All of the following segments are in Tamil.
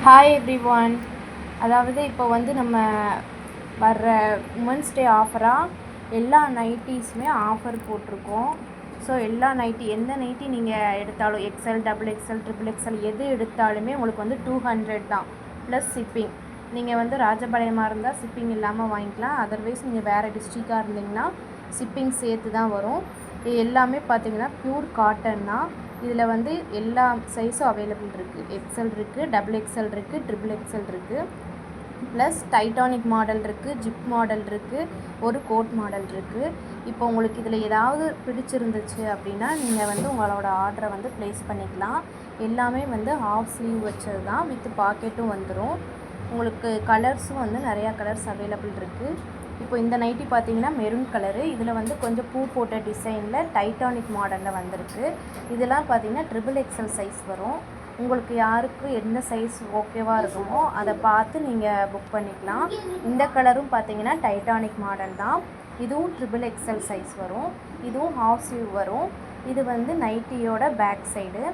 Hi everyone. அதாவது இப்போ வந்து நம்ம வர்ற உமன்ஸ் டே ஆஃபராக எல்லா நைட்டிஸுமே ஆஃபர் போட்டிருக்கோம். ஸோ எல்லா நைட்டி எந்த நைட்டி நீங்கள் எடுத்தாலும் XL, double XL, triple XL எது எடுத்தாலுமே உங்களுக்கு வந்து 200 தான் ப்ளஸ் ஷிப்பிங். நீங்கள் வந்து ராஜபாளையமாக இருந்தால் ஷிப்பிங் இல்லாமல் வாங்கிக்கலாம். அதர்வைஸ் நீங்கள் வேறு டிஸ்ட்ரிக்டாக இருந்தீங்கன்னா ஷிப்பிங் சேர்த்து தான் வரும். இது எல்லாமே பார்த்திங்கன்னா ப்யூர் காட்டன் தான். இதில் வந்து எல்லா சைஸும் அவைலபிள் இருக்குது. எக்ஸ்எல் இருக்குது, டபுள் எக்ஸ்எல் இருக்குது, ட்ரிபிள் எக்ஸ்எல் இருக்குது, ப்ளஸ் டைட்டானிக் மாடல் இருக்குது, ஜிப் மாடல் இருக்குது, ஒரு கோட் மாடல் இருக்குது. இப்போ உங்களுக்கு இதில் ஏதாவது பிடிச்சிருந்துச்சு அப்படின்னா நீங்கள் வந்து உங்களோட ஆர்டரை வந்து ப்ளேஸ் பண்ணிக்கலாம். எல்லாமே வந்து ஹாஃப் ஸ்லீவ் வச்சது தான், வித் பாக்கெட்டும் வந்துடும். உங்களுக்கு கலர்ஸும் வந்து நிறையா கலர்ஸ் அவைலபிள் இருக்குது. இப்போ இந்த நைட்டி பார்த்தீங்கன்னா மெரூன் கலரு. இதில் வந்து கொஞ்சம் பூ போட்ட டிசைனில் டைட்டானிக் மாடலில் வந்திருக்கு. இதெல்லாம் பார்த்தீங்கன்னா ட்ரிபிள் எக்ஸ்எல் சைஸ் வரும். உங்களுக்கு யாருக்கு எந்த சைஸ் ஓகேவாக இருக்குமோ அதை பார்த்து நீங்கள் புக் பண்ணிக்கலாம். இந்த கலரும் பார்த்தீங்கன்னா டைட்டானிக் மாடல் தான். இதுவும் ட்ரிபிள் எக்ஸ்எல் சைஸ் வரும். இதுவும் ஹாஃப் ஸ்லீவ் வரும். இது வந்து நைட்டியோட பேக் சைடு.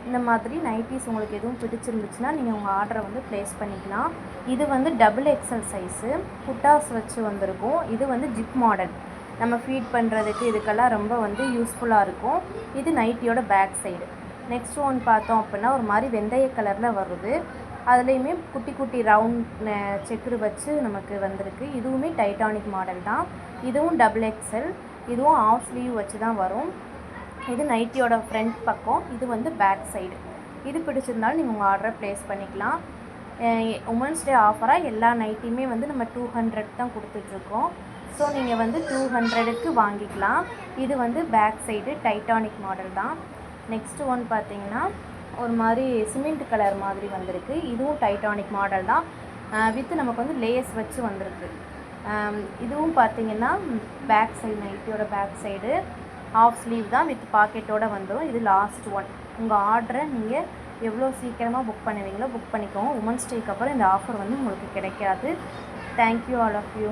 இந்த மாதிரி நைட்டிஸ் உங்களுக்கு எதுவும் பிடிச்சிருந்துச்சுன்னா நீங்கள் உங்கள் ஆர்டரை வந்து ப்ளேஸ் பண்ணிக்கலாம். இது வந்து டபுள் எக்ஸ்எல் சைஸு, புட்டாஸ் வச்சு வந்திருக்கும். இது வந்து ஜிப் மாடல், நம்ம ஃபீட் பண்ணுறதுக்கு இதுக்கெல்லாம் ரொம்ப வந்து யூஸ்ஃபுல்லாக இருக்கும். இது நைட்டியோட பேக் சைடு. நெக்ஸ்ட் ஒன் பார்த்தோம் அப்படின்னா ஒரு மாதிரி வெந்தய கலரில் வருது. அதுலேயுமே குட்டி குட்டி ரவுண்ட் செக்குரு வச்சு நமக்கு வந்திருக்கு. இதுவுமே டைட்டானிக் மாடல் தான். இதுவும் டபுள் எக்ஸ்எல், இதுவும் ஆஃப் ஸ்லீவ் வச்சு தான் வரும். இது நைட்டியோட ஃப்ரண்ட் பக்கம், இது வந்து பேக் சைடு. இது பிடிச்சிருந்தாலும் நீங்கள் உங்கள் ஆர்டரை ப்ளேஸ் பண்ணிக்கலாம். உமன்ஸ் டே ஆஃபராக எல்லா நைட்டியுமே வந்து நம்ம 200 தான் கொடுத்துட்ருக்கோம். ஸோ நீங்கள் வந்து 200க்கு வாங்கிக்கலாம். இது வந்து பேக் சைடு டைட்டானிக் மாடல் தான். நெக்ஸ்ட்டு ஒன் பார்த்தீங்கன்னா ஒரு மாதிரி சிமெண்ட் கலர் மாதிரி வந்திருக்கு. இதுவும் டைட்டானிக் மாடல் தான், வித்து நமக்கு வந்து லேஸ் வச்சு வந்திருக்கு. இதுவும் பார்த்தீங்கன்னா பேக் சைடு, நைட்டியோட பேக் சைடு ஆஃப் ஸ்லீவ் தான், வித் பாக்கெட்டோடு வந்துடும். இது லாஸ்ட் ஒன். உங்கள் ஆர்டரை நீங்கள் எவ்வளோ சீக்கிரமாக புக் பண்ணுவீங்களோ புக் பண்ணிக்கோங்க. உமன்ஸ் டேக்கு அப்புறம் இந்த ஆஃபர் வந்து உங்களுக்கு கிடைக்காது. Thank you all of you.